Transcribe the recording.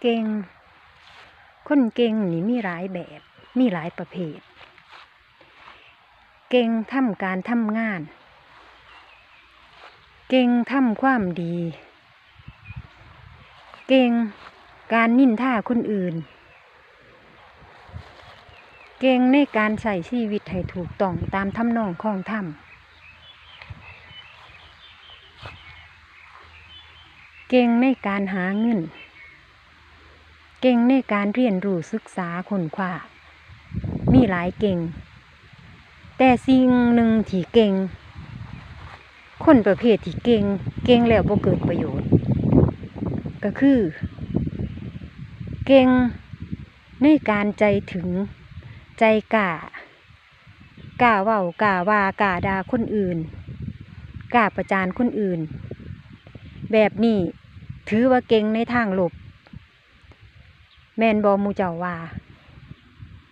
เก่งคนเก่งนี่มีหลายแบบมีหลายประเภทเก่งทำการทำงานเก่งทำความดีเก่งการนินทาคนอื่นเก่งในการใช้ชีวิตให้ถูกต้องตามทำนองคองธรรมเก่งในการหาเงินเก่งในการเรียนรู้ศึกษาค้นคว้ามีหลายเก่งแต่สิ่งหนึ่งที่เก่งคนประเภทที่เก่งแล้วบ่เกิดประโยชน์ก็คือเก่งในการใจถึงใจกล้าเว้ากล้าว่ากล้าด่าคนอื่นกล้าประจานคนอื่นแบบนี้ถือว่าเก่งในทางลบแม่นบ่หมู่เจ้าว่า